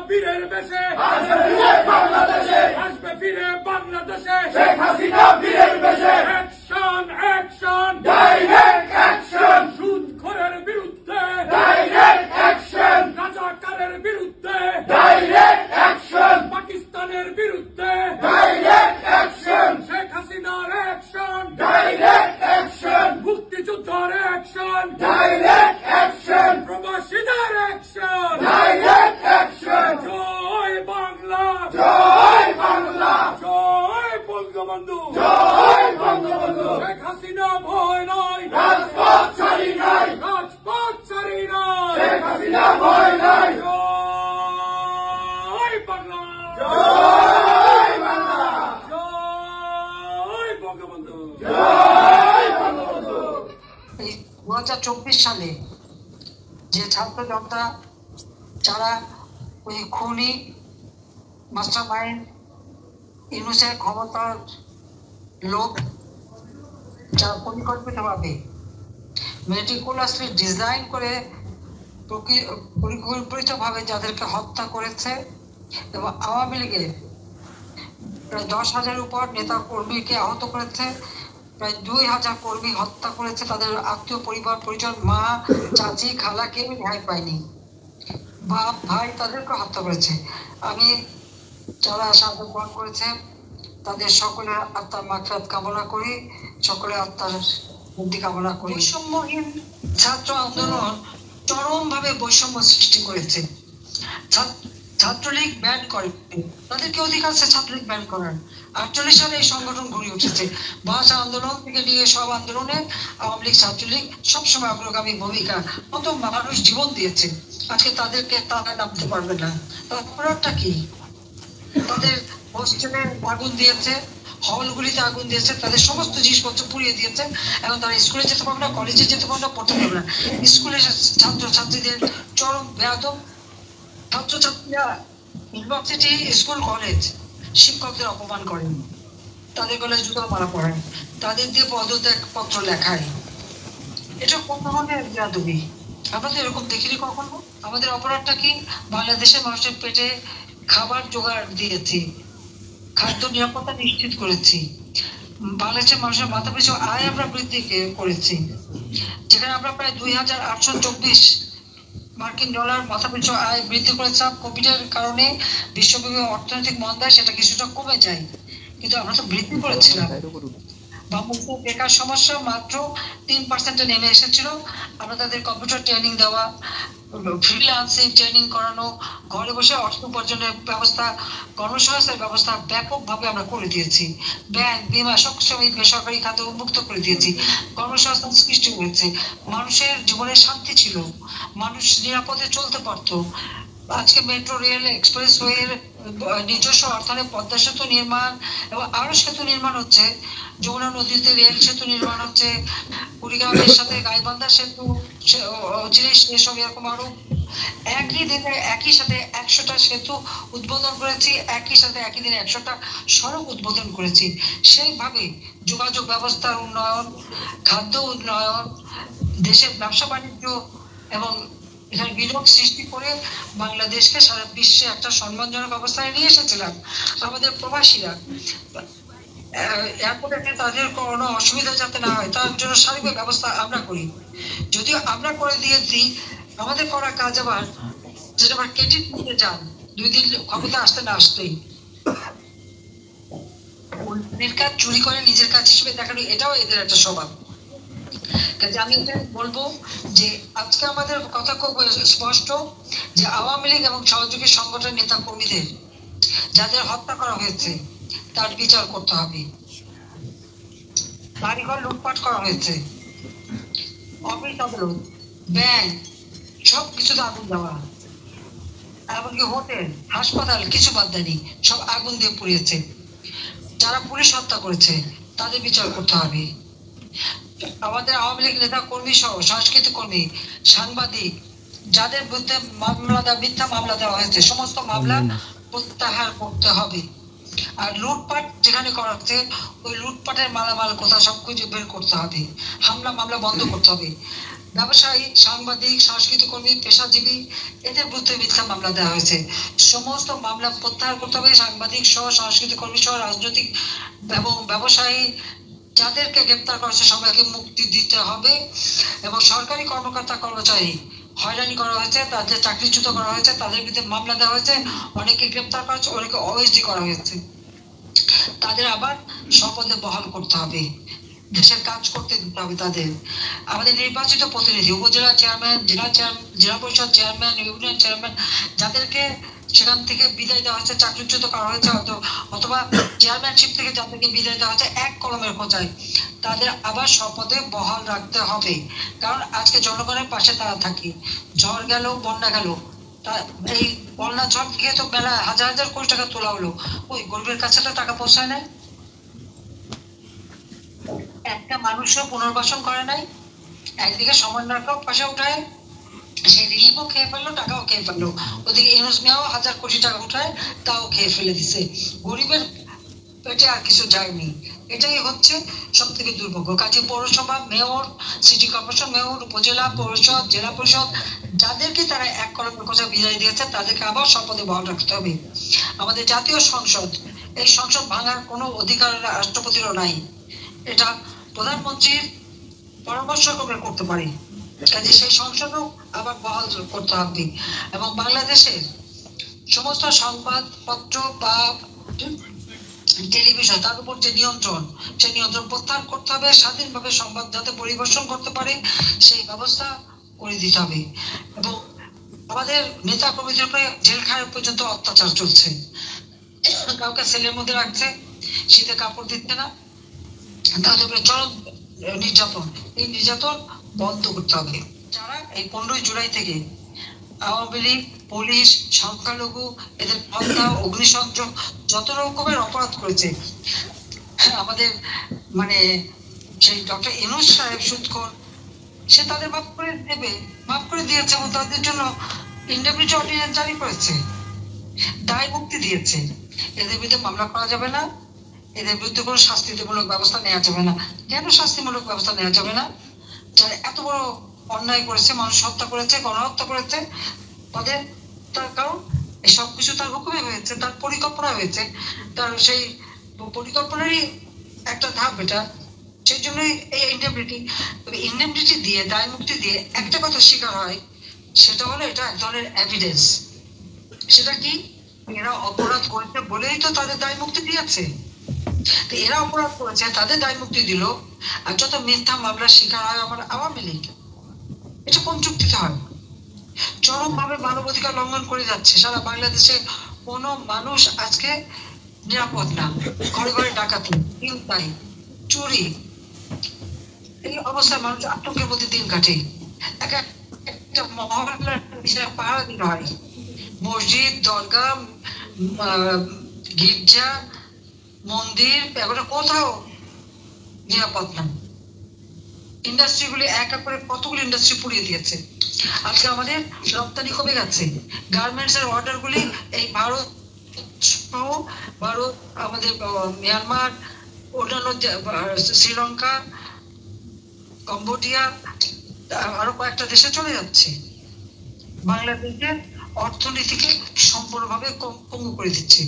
বীরের বেশে আসবে ফিরে বাংলাদেশে শেখ হাসিনা বীরের বেশে অ্যাকশন অ্যাকশন ডাইরেক্ট অ্যাকশন সুদখোরের বিরুদ্ধে ডাইরেক্ট অ্যাকশন রাজাকারের বিরুদ্ধে ডাইরেক্ট অ্যাকশন পাকিস্তানের বিরুদ্ধে ডাইরেক্ট অ্যাকশন শেখ হাসিনার অ্যাকশন ডাইরেক্ট অ্যাকশন মুক্তিযুদ্ধের অ্যাকশন ডাইরেক্ট অ্যাকশন প্রবাসীদের অ্যাকশন ডাইরেক্ট অ্যাকশন জয় বাংলা জয় বাংলা জয় বঙ্গবন্ধু জয় বঙ্গবন্ধু শেখ হাসিনা ভয় নয় রাজপথ ছাড়ি নাই রাজপথ ছাড়ি নয় শেখ হাসিনা ভয় নাই জয় বাংলা জয় বাংলা জয় বঙ্গবন্ধু জয় বঙ্গবন্ধু। 2024 সালে যে ছাত্র জনতা যারা ওই খুনি মাস্টার মাইন্ড ইউনুসের ক্ষমতার লোক যারা পরিকল্পিতভাবে মেটিকুলাসলি ডিজাইন করে পরিকল্পিতভাবে যাদেরকে হত্যা করেছে এবং আওয়ামী লীগের প্রায় 10,000 উপর নেতা কর্মীকে আহত করেছে, প্রায় 2,000 কর্মী হত্যা করেছে, তাদের আত্মীয় পরিবার পরিজন মা চাচি খালা কেউ রেহাই পায়নি, বাপ ভাই তাদেরকে হত্যা করেছে। আমি যারা সাহায্য গ্রহণ করেছে তাদের সকলের আত্মার মাগফিরাত কামনা করি, সকলের আত্মার মুক্তি কামনা করি। বৈষম্যহীন ছাত্র আন্দোলন চরমভাবে বৈষম্য সৃষ্টি করেছে। ছাত্রলীগ ব্যান করে, তাদেরকে অধিকার আছে ছাত্রলীগ ব্যান করার। 48 সালে এই সংগঠন গড়ে উঠেছে। ভাষা আন্দোলন থেকে নিয়ে সব আন্দোলনে আওয়ামী লীগ ছাত্রলীগ সবসময় অগ্রগামী ভূমিকা, কত মানুষ জীবন দিয়েছে, আজকে তাদেরকে তারা নামতে পারবে না। অপরাধটা কি? তাদের হোস্টেলে আগুন দিয়েছে, হলগুলিতে আগুন দিয়েছে, তাদের সমস্ত জিনিসপত্র পুড়িয়ে দিয়েছে। এখন তারা স্কুলে যেতে পারবে না, কলেজে যেতে পারবে না, পড়তে পারবে না। স্কুলে ছাত্র ছাত্রীদের চরম বেয়াদব, ছাত্রছাত্রীরা ইউনিভার্সিটি স্কুল কলেজ শিক্ষকদের অপমান করেন, তাদের গলায় জুতো মারা পড়ায়, তাদের দিয়ে পদত্যাগ পত্র লেখায়। এটা কোন ধরনের বেয়াদবি? আমরা তো এরকম দেখিনি কখনো। আমাদের অপরাধটা কি? বাংলাদেশের মানুষের পেটে খাবার জোগাড় দিয়েছি, খাদ্য নিরাপত্তা নিশ্চিত করেছি, বাংলাদেশের মানুষের মাথা পিছু আয় আমরা বৃদ্ধি করেছি, যেখানে আমরা প্রায় 2,824 মার্কিন ডলার মাথা পিছু আয় বৃদ্ধি করেছিলাম। কোভিডের কারণে বিশ্বব্যাপী অর্থনৈতিক মন্দায় সেটা কিছুটা কমে যায়, কিন্তু আমরা তো বৃদ্ধি করেছিলাম। বাংলাদেশের বেকার সমস্যা মাত্র 3% নেমে এসেছিল। আমরা তাদের কম্পিউটার ট্রেনিং দেওয়া, ফ্রিল্যান্সিং ট্রেনিং করানো, ঘরে বসে অর্থ উপার্জনের ব্যবস্থা, কর্মসংস্থানের ব্যবস্থা ব্যাপকভাবে আমরা করে দিয়েছি। ব্যাংক বীমা সবসময় বেসরকারি খাতে উন্মুক্ত করে দিয়েছি, কর্মসংস্থান সৃষ্টি হয়েছে, মানুষের জীবনে শান্তি ছিল, মানুষ নিরাপদে চলতে পারতো। আজকে মেট্রো রেল এক্সপ্রেসওয়ের নিজস্ব অর্থায়নে পদ্মা সেতু নির্মাণ এবং আরো সেতু নির্মাণ হচ্ছে, যমুনা নদীতে রেল সেতু নির্মাণ হচ্ছে, কুড়িগ্রামের সাথে গাইবান্ধা সেতু জিনিস এসব এরকম আরো একই দিনে একই সাথে 100টা সেতু উদ্বোধন করেছি, একই সাথে একই দিনে 100টা সড়ক উদ্বোধন করেছি। সেইভাবে যোগাযোগ ব্যবস্থার উন্নয়ন, খাদ্য উন্নয়ন, দেশের ব্যবসা বাণিজ্য এবং এখানে বিনিয়োগ সৃষ্টি করে বাংলাদেশকে সারা বিশ্বে একটা সম্মানজনক অবস্থায় নিয়ে এসেছিলাম। আমাদের প্রবাসীরা এয়ারপোর্টে তাদের কোনো অসুবিধা যাতে না হয় তার জন্য সার্বিক ব্যবস্থা আমরা করি। যদিও আমরা করে দিয়েছি, আমাদের করা কাজ আবার যেটা আবার ক্রেডিট নিতে যান 2 দিন ক্ষমতা আসতে না আসতেই অন্যের কাজ চুরি করে নিজের কাজ হিসেবে দেখানো, এটাও এদের একটা স্বভাব। কাজে আমি এটা বলবো যে আজকে আমাদের কথা খুব স্পষ্ট যে আওয়ামী লীগ এবং সহযোগী সংগঠনের নেতা কর্মীদের যাদের হত্যা করা হয়েছে তার বিচার করতে হবে। বাড়িঘর লুটপাট করা হয়েছে, অফিস আদালত, ব্যাংক সবকিছুতে আগুন দেওয়া, এমনকি হোটেল হাসপাতাল কিছু বাদ দেয়নি, সব আগুন দিয়ে পুড়িয়েছে। যারা পুলিশ হত্যা করেছে তাদের বিচার করতে হবে। আমাদের আওয়ামী লীগ নেতা কর্মী সহ সংস্কৃতি কর্মী, সাংবাদিক যাদের বিরুদ্ধে মিথ্যা মামলা দেওয়া হয়েছে সমস্ত মামলা প্রত্যাহার করতে হবে। আর লুটপাট যেখানে করা হচ্ছে ওই লুটপাটের মালামাল কোথাও সব খুঁজে বের করতে হবে, হামলা মামলা বন্ধ করতে হবে। ব্যবসায়ী, সাংবাদিক, সাংস্কৃতিক কর্মী, পেশাজীবী এদের বিরুদ্ধে মিথ্যা মামলা দেওয়া হয়েছে। সমস্ত মামলা প্রত্যাহার করতে হবে। সাংবাদিক সহ, সাংস্কৃতিক কর্মী সহ, রাজনৈতিক এবং ব্যবসায়ী যাদেরকে গ্রেপ্তার করেছে সবাইকে মুক্তি দিতে হবে। এবং সরকারি কর্মকর্তা কর্মচারী হয়রানি করা হয়েছে, তাদের চাকরিচ্যুত করা হয়েছে, তাদের বিরুদ্ধে মামলা দেওয়া হয়েছে, অনেকে গ্রেপ্তার করা হয়েছে, অনেকে ওএসডি করা হয়েছে। তাদের আবার সম্পদে বহাল করতে হবে, দেশের কাজ করতে দিতে হবে তাদের। আমাদের নির্বাচিত প্রতিনিধি, উপজেলা চেয়ারম্যান, জেলা পরিষদ চেয়ারম্যান, ইউনিয়ন চেয়ারম্যান, যাদেরকে সেখান থেকে বিদায় দেওয়া হয়েছে, চাকরিচ্যুত করা হয়েছে, অথবা চেয়ারম্যানশিপ থেকে যাদেরকে বিদায় দেওয়া হয়েছে এক কলমের খোঁচায়, তাদের আবার শপথে বহাল রাখতে হবে। কারণ আজকে জনগণের পাশে তারা থাকে। ঝড় গেল, বন্যা গেল, এই বন্যা ঝড় থেকে তো মেলা হাজার হাজার কোটি টাকা তোলা হলো, ওই গরিবের কাছে তো টাকা পৌঁছায় নাই। একটা মানুষও পুনর্বাসন করে নাই। একদিকে সমন্বয়ক পাশে উঠায়, সেই রিলিফও খেয়ে ফেললো, টাকাও খেয়ে ফেললো। ওদিকে ইউনুস মিয়াও হাজার কোটি টাকা উঠায়, তাও খেয়ে ফেলে দিছে। গরিবের পেটে আর কিছু যায়নি। এটাই হচ্ছে সব থেকে দুর্ভাগ্য। কাজে পৌরসভা, মেয়র, সিটি কর্পোরেশন, মেয়র, উপজেলা পরিষদ, জেলা পরিষদ, যাদেরকে তারা এক কলমের কথা বিদায় দিয়েছে, তাদেরকে আবার শপথে বহাল রাখতে হবে। আমাদের জাতীয় সংসদ, এই সংসদ ভাঙার কোনো অধিকার রাষ্ট্রপতিরও নাই। এটা প্রধানমন্ত্রীর পরামর্শ করতে পারে। কাজে সেই সংসদও আবার বহাল করতে হবে। এবং বাংলাদেশের সমস্ত সংবাদপত্র বা টেলিভিশন, তার উপর যে নিয়ন্ত্রণ, সেই নিয়ন্ত্রণ প্রত্যাহার করতে হবে। স্বাধীনভাবে সংবাদ যাতে পরিবেশন করতে পারে সেই ব্যবস্থা করে দিতে হবে। এবং আমাদের নেতা কর্মীদের উপরে জেলখানা পর্যন্ত অত্যাচার চলছে। কাউকে সেলের মধ্যে রাখছে, শীতে কাপড় দিচ্ছে না, তাদের উপরে চরম নির্যাতন। এই নির্যাতন বন্ধ করতে হবে। যারা এই 15 জুলাই থেকে আওয়ামী লীগ, পুলিশ, সংখ্যালঘু, এদের হত্যা, অগ্নিসংযোগ, যত রকমের অপরাধ করেছে, আমাদের মানে সেই ডক্টর ইউনূস সাহেব সুদখোর, সে তাদের মাফ করে দেবে, মাফ করে দিয়েছে এবং তাদের জন্য ইন্ডেমনিটি অর্ডিন্যান্স জারি করেছে, দায় মুক্তি দিয়েছে। এদের বিরুদ্ধে মামলা করা যাবে না, এদের বিরুদ্ধে কোনো শাস্তিমূলক ব্যবস্থা নেওয়া যাবে না। কেন শাস্তিমূলক ব্যবস্থা নেওয়া যাবে না? যারা এত বড় অন্যায় করেছে, মানুষ হত্যা করেছে, গণহত্যা করেছে, তাদের, তার কারণ এই সবকিছু তার হুকুমে হয়েছে, তার পরিকল্পনা হয়েছে, তার সেই পরিকল্পনারই একটা ধাপ এটা। সেই জন্যই এই ইন্ডেমনিটি দিয়ে, দায় মুক্তি দিয়ে একটা কথা স্বীকার হয়, সেটা হলো এটা এক ধরনের এভিডেন্স। সেটা কি? এরা অপরাধ করেছে বলেই তো তাদের দায় মুক্তি দিয়েছে। এরা অপরাধ করেছে, তাদের দায় মুক্তি দিল। আর যত মিথ্যা মামলার শিকার হয় আমার আওয়ামী লীগ, এটা কোন যুক্তিতে হয়? চরম ভাবে মানবাধিকার লঙ্ঘন করে যাচ্ছে সারা বাংলাদেশে। কোনো মানুষ আজকে নিরাপদ না। ঘরে ঘরে ডাকাতি, চিন্তাই, চুরি, এই অবস্থায় মানুষ আতঙ্কের মধ্যে দিন কাটে। একটা মহল্লার পাহারা দিতে হয়। মসজিদ, দরগা, গির্জা, মন্দির, এগুলো কোথাও নিরাপদ না। ইন্ডাস্ট্রিগুলি এক এক করে কতগুলো ইন্ডাস্ট্রি পুড়িয়ে দিয়েছে। আজকে আমাদের রপ্তানি কমে গেছে। গার্মেন্টস এর অর্ডার গুলি এই ভারত, আমাদের মিয়ানমার, অন্যান্য শ্রীলঙ্কা, কম্বোডিয়া, আরো কয়েকটা দেশে চলে যাচ্ছে। বাংলাদেশের অর্থনীতিকে সম্পূর্ণভাবে পঙ্গু করে দিচ্ছে।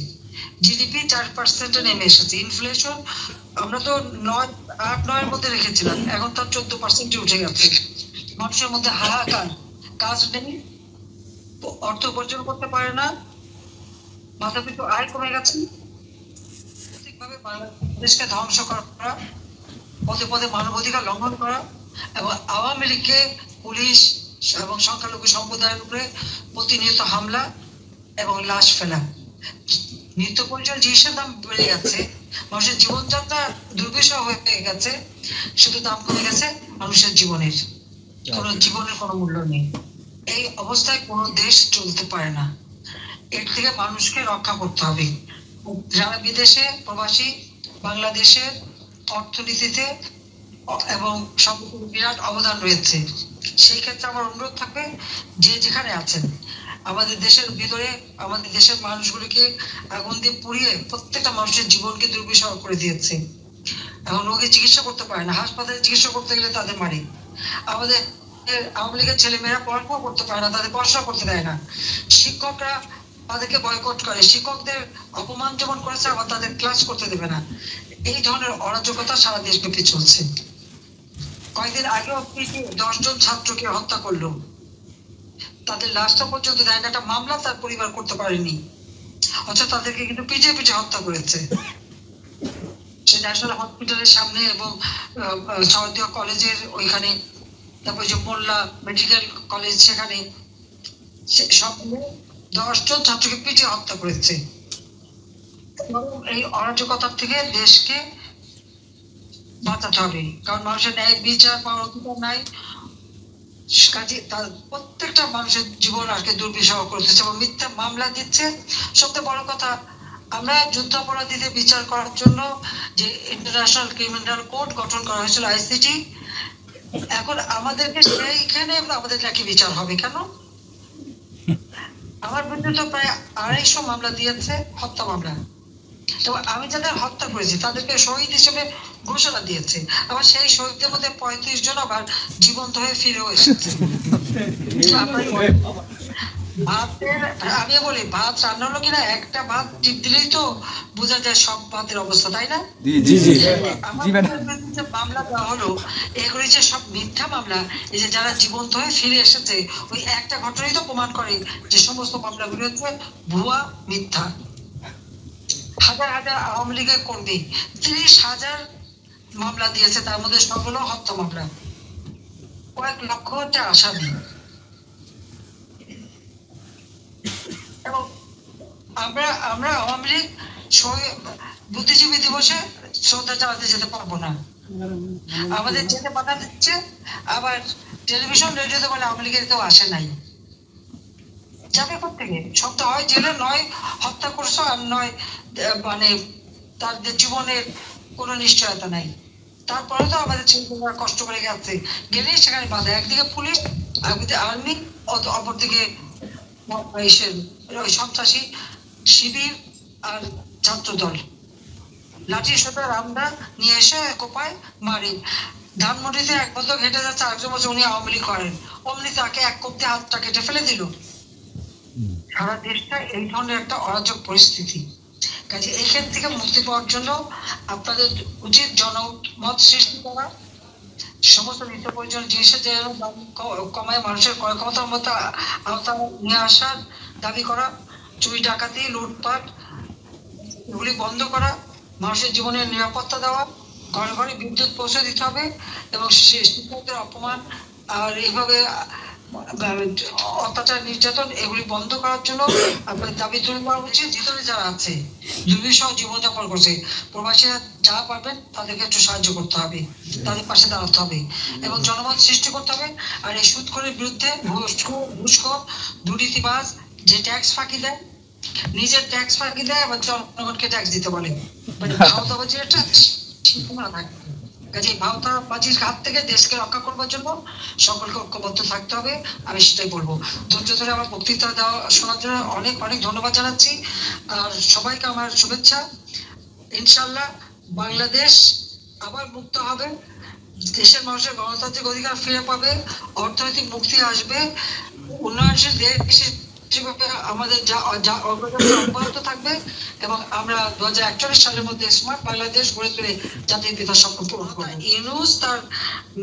জিডিপি 4% নেমে এসেছে। ইনফ্লেশন আমরা তো 8-9 মধ্যে রেখেছিলাম, এখন তার 14% উঠে গেছে। মানুষের মধ্যে হাহাকার, কাজ নেই, অর্থ উপার্জন করতে পারে না, মাথা পিছু আয় কমে গেছে। ভাবে বাংলাদেশকে ধ্বংস করা, পদে পদে মানবাধিকার লঙ্ঘন করা এবং আওয়ামী লীগকে পুলিশ এবং সংখ্যালঘু সম্প্রদায়ের উপরে প্রতিনিয়ত হামলা এবং লাশ ফেলা। নিত্য পরিচয় জিনিসের দাম বেড়ে গেছে, মানুষের জীবনযাত্রা দুর্বিষহ হয়ে গেছে, শুধু দাম কমে গেছে মানুষের জীবনের। কোনো জীবনের কোনো মূল্য নেই। এই অবস্থায় কোনো দেশ চলতে পারে না। এর থেকে মানুষকে রক্ষা করতে হবে। যারা বিদেশে প্রবাসী, বাংলাদেশের অর্থনীতিতে এবং সম্পর্কে বিরাট অবদান রয়েছে। সেই ক্ষেত্রে আমার অনুরোধ থাকবে, যে যেখানে আছেন, আমাদের দেশের ভিতরে আমাদের দেশের মানুষগুলিকে আগুন দিয়ে পুড়িয়ে প্রত্যেকটা মানুষের জীবনকে দুর্বিষহ করে দিয়েছে। এখন রোগী চিকিৎসা করতে পারে না, হাসপাতালে চিকিৎসা করতে গেলে তাদের মারে। আমাদের আওয়ামী লীগের ছেলেমেয়েরা পড়াশোনা করতে পারে না, তাদের পড়াশোনা করতে দেয় না, শিক্ষকরা তাদেরকে বয়কট করে, শিক্ষকদের অপমান যেমন করেছে আবার তাদের ক্লাস করতে দেবে না। এই ধরনের অরাজকতা সারা দেশব্যাপী চলছে। কয়েকদিন আগেও পিটি 10 জন ছাত্রকে হত্যা করলো, তাদের লাশটা পর্যন্ত দেয় না, একটা মামলা তার পরিবার করতে পারেনি, অথচ তাদেরকে কিন্তু পিটিয়ে পিটিয়ে হত্যা করেছে। সে ন্যাশনাল হসপিটালের সামনে এবং শরদীয় কলেজের ওইখানে, তারপর যে মোল্লা মেডিকেল কলেজ সেখানে, সব 10 জন ছাত্রকে পিটিয়ে হত্যা করেছে। এই অরাজকতার থেকে দেশকে বাঁচাতে হবে, কারণ মানুষের ন্যায় বিচার পাওয়ার অধিকার নাই। কাজে তার প্রত্যেকটা মানুষের জীবন আজকে দুর্বিষহ করতেছে এবং মিথ্যা মামলা দিচ্ছে। সবচেয়ে বড় কথা, আমরা যুদ্ধাপরাধীদের বিচার করার জন্য যে ইন্টারন্যাশনাল ক্রিমিনাল কোর্ট গঠন করা হয়েছিল আইসিটি, এখন আমাদেরকে সেইখানে আমাদের নাকি বিচার হবে কেন? আমার বিরুদ্ধে তো প্রায় 250 মামলা দিয়েছে, হত্যা মামলা। তো আমি যাদের হত্যা করেছি তাদেরকে শহীদ হিসেবে ঘোষণা দিয়েছে, আবার সেই শহীদদের মধ্যে 35 জন আবার জীবন্ত হয়ে ফিরেও এসেছে। ভাতের, আমি বলি ভাত রান্না হলো কিনা, একটা ভাত টিপ দিলেই তো বোঝা যায় সব ভাতের অবস্থা, তাই না? আমার মামলা দেওয়া হলো, এগুলি যে সব মিথ্যা মামলা। এই যে যারা জীবন্ত হয়ে ফিরে এসেছে, ওই একটা ঘটনাই তো প্রমাণ করে যে সমস্ত মামলাগুলি হচ্ছে ভুয়া, মিথ্যা। হাজার হাজার আওয়ামী লীগের কর্মী 30,000 মামলা দিয়েছে, তার মধ্যে সবগুলো হত্যা মামলা, কয়েক লক্ষটা আসামি। এবং আমরা আওয়ামী লীগ বুদ্ধিজীবী দিবসে শ্রদ্ধা জানাতে যেতে পারবো না, আমাদের যেতে বাধা দিচ্ছে। আবার টেলিভিশন রেডিওতে বলে আওয়ামী লীগের কেউ আসে নাই, যাবে কোথেকে? সব তো হয় জেলে, নয় হত্যা করছো, আর নয় মানে তাদের জীবনের কোনো নিশ্চয়তা নাই। তারপরে তো আমাদের ছেলেমেয়েরা কষ্ট করে গেছে, গেলেই সেখানে বাধা, একদিকে পুলিশ, একদিকে আর্মি, অপরদিকে সন্ত্রাসী শিবির আর ছাত্র দল লাঠি সোটা রামদা নিয়ে এসে কোপায় মারে। ধানমন্ডিতে এক বছর হেঁটে যাচ্ছে, আরেকজন বছর উনি আওয়ামী লীগ করেন, অমনি তাকে এক কোপ দিয়ে হাতটা কেটে ফেলে দিল। সারা দেশটা এই ধরনের একটা অরাজক পরিস্থিতি। কাজে এইখান থেকে মুক্তি পাওয়ার জন্য আপনাদের উচিত জনমত সৃষ্টি করা, সমস্ত নিত্য প্রয়োজনীয় জিনিসের যে দাম কমায় মানুষের ক্রয় ক্ষমতার মতো আওতা নিয়ে আসার দাবি করা, চুরি ডাকাতি লুটপাট এগুলি বন্ধ করা, মানুষের জীবনের নিরাপত্তা দেওয়া, ঘরে ঘরে বিদ্যুৎ পৌঁছে দিতে হবে, এবং শিক্ষকদের অপমান আর এইভাবে অত্যাচার নির্যাতন এগুলি বন্ধ করার জন্য আপনার দাবি তুলে দেওয়া উচিত। ভিতরে যারা আছে দুর্বিষহ জীবনযাপন করছে, প্রবাসীরা যা পারবেন তাদেরকে একটু সাহায্য করতে হবে, তাদের পাশে দাঁড়াতে হবে এবং জনমত সৃষ্টি করতে হবে। আর এই সুদখোরের বিরুদ্ধে ঘুষখোর দুর্নীতিবাজ যে ট্যাক্স ফাঁকি দেয়, নিজের ট্যাক্স ফাঁকি দেয়, আবার জনগণকে ট্যাক্স দিতে বলে, মানে ভাওতাবাজির একটা সীমানা থাকে। কাজে ভাওতাবাজির হাত থেকে দেশকে রক্ষা করবার জন্য সকলকে ঐক্যবদ্ধ থাকতে হবে, আমি সেটাই বলবো। ধৈর্য ধরে আমার বক্তৃতা দেওয়া শোনার জন্য অনেক অনেক ধন্যবাদ জানাচ্ছি, আর সবাইকে আমার শুভেচ্ছা। ইনশাল্লাহ বাংলাদেশ আবার মুক্ত হবে, দেশের মানুষের গণতান্ত্রিক অধিকার ফিরে পাবে, অর্থনৈতিক মুক্তি আসবে, উন্নয়নশীল দেশ আমাদের যা অগ্রগতি অব্যাহত থাকবে, এবং আমরা 2041 সালের মধ্যে স্মার্ট বাংলাদেশ গড়ে তুলে জাতির পিতা স্বপ্ন পূরণ করব। ইউনূস তার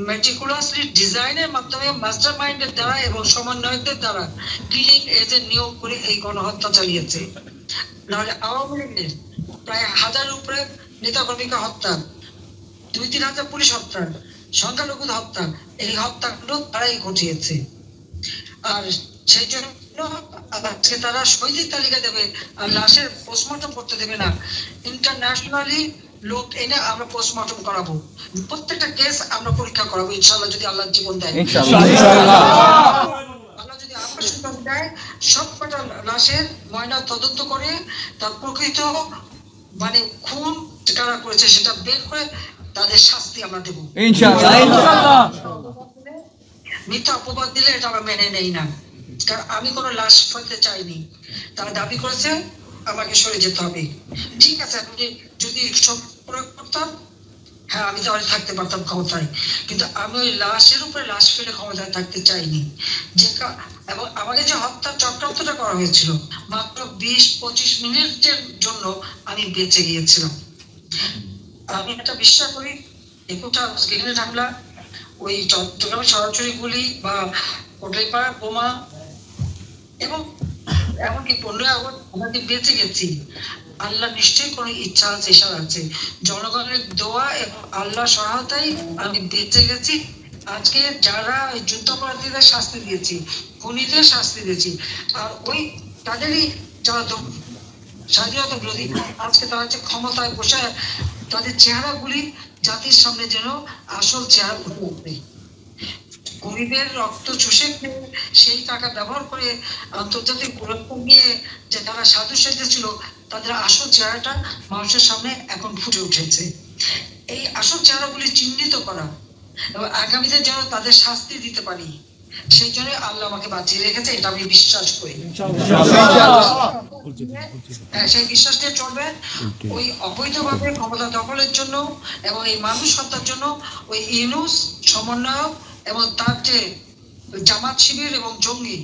মেটিকুলাসলি ডিজাইনের মাধ্যমে মাস্টার মাইন্ডের দ্বারা এবং সমন্বয়কদের দ্বারা কিলিং এজেন্ট নিয়োগ করে এই গণহত্যা চালিয়েছে। নাহলে আওয়ামী লীগের প্রায় 1000 উপরে নেতাকর্মীকে হত্যা, 2-3 হাজার পুলিশ হত্যা, সংখ্যালঘু হত্যা, এই হত্যাগুলো তারাই ঘটিয়েছে। আর সেই জন্য আজকে তারা শহীদের তালিকা দেবে আর লাশের পোস্টমর্টম করতে দেবে না। ইন্টারন্যাশনালি লোক এনে আমরা পোস্টমর্টম করাবো, প্রত্যেকটা কেস আমরা পরীক্ষা করাবো ইনশাআল্লাহ, যদি আল্লাহ জীবন দেয়। আল্লাহ যদি আমার সুযোগ দেয়, সবকটা লাশের ময়না তদন্ত করে তার প্রকৃত মানে খুন কারা করেছে সেটা বের করে তাদের শাস্তি আমরা দেবো ইনশাআল্লাহ। মিথ্যা অপবাদ দিলে এটা আমরা মেনে নেই না, কারণ আমি কোনো লাশ ফেলতে চাইনি, তারা দাবি করেছে আমাকে সরে যেতে হবে। ঠিক আছে, যদি সব প্রয়োগ করতাম হ্যাঁ, আমি তো থাকতে পারতাম ক্ষমতায়, কিন্তু আমি ওই লাশের উপরে লাশ ফেলে ক্ষমতায় থাকতে চাইনি। এবং আমাকে যে হত্যা চক্রান্তটা করা হয়েছিল, মাত্র 20-25 মিনিটের জন্য আমি বেঁচে গিয়েছিলাম। আমি একটা বিশ্বাস করি, একুটা গ্রেনেড হামলা, ওই চট্টগ্রামে সরাসরি গুলি বা কোটলাইপাড়া বোমা, এবং এমনকি 15 আগস্ট আমাকে বেঁচে গেছি, আল্লাহ নিশ্চয়ই কোনো ইচ্ছা আছে, ইশারা আছে, জনগণের দোয়া এবং আল্লাহ সহায়তায় আমি বেঁচে গেছি। আজকে যারা যুদ্ধাপরাধীদের শাস্তি দিয়েছি, খুনিদের শাস্তি দিয়েছি, আর ওই তাদেরই যারা স্বাধীনতা বিরোধী, আজকে তারা হচ্ছে ক্ষমতায় বসে তাদের চেহারাগুলি জাতির সামনে যেন আসল চেহারা ফুটে উঠবে। গরিবের রক্ত চুষে খেয়ে সেই টাকা ব্যবহার করে আন্তর্জাতিক পুরস্কার নিয়ে যে তারা সাধু সেজেছিল, তাদের আসল চেহারাটা মানুষের সামনে এখন ফুটে উঠেছে। এই আসল চেহারাগুলি চিহ্নিত করা এবং আগামীতে যেন তাদের শাস্তি দিতে পারি, সেই জন্য আল্লাহ আমাকে বাঁচিয়ে রেখেছে, এটা আমি বিশ্বাস করি। সেই বিশ্বাস নিয়ে চলবে। ওই অবৈধভাবে ক্ষমতা দখলের জন্য এবং এই মানুষ হত্যার জন্য ওই ইউনূস সমন্বয়ক এবং তার যে জামাত শিবির এবং জঙ্গি,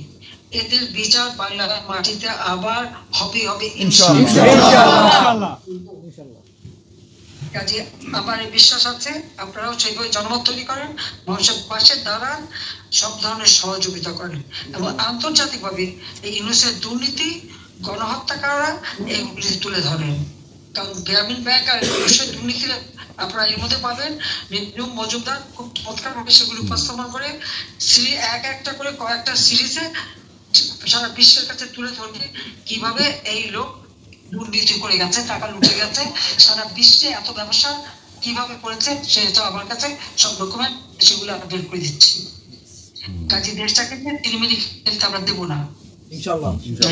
এদের বিচার বাংলার মাটিতে আবার হবে ইনশাআল্লাহ। কাজে আমার বিশ্বাস আছে, আপনারাও সেইভাবে জনমত তৈরি করেন, মানুষের পাশে দাঁড়ান, সব ধরনের সহযোগিতা করেন এবং আন্তর্জাতিকভাবে এই ইউনূসের দুর্নীতি, গণহত্যাকাররা এগুলি তুলে ধরেন। কারণ গ্রামীণ ব্যাংক আর ইউনূসের দুর্নীতি আপনারা এর মধ্যে পাবেন। নির্মম মজুমদার খুব চমৎকারভাবে সেগুলি উপস্থাপন করে একটা করে কয়েকটা সিরিজে সারা বিশ্বের কাছে তুলে ধরবে কিভাবে এই লোক দুর্নীতি করে গেছে, টাকা লুটে গেছে, সারা বিশ্বে এত ব্যবসা কিভাবে করেছে, সেটা আমার কাছে সব ডকুমেন্ট, সেগুলো আমরা বের করে দিচ্ছি। কাজে দেশটাকে 3 মিনিট ফেলতে আমরা দেবো না।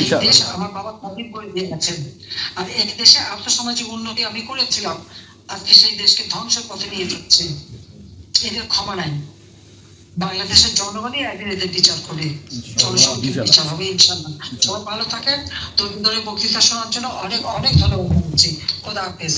এই দেশ আমার বাবা স্বাধীন করে দিয়ে গেছেন, আর এই দেশে আর্থসামাজিক উন্নতি আমি করেছিলাম, আজকে সেই দেশকে ধ্বংসের পথে নিয়ে যাচ্ছে। এদের ক্ষমা নাই। বাংলাদেশের জনগণই একদিন এদের বিচার করে, জনসংখ্যার বিচার হবে ইনশাআল্লাহ। সবাই ভালো থাকেন। ধরে বক্তৃতা শোনার জন্য অনেক অনেক ধন্যবাদ জানাচ্ছি। খোদা হাফেজ।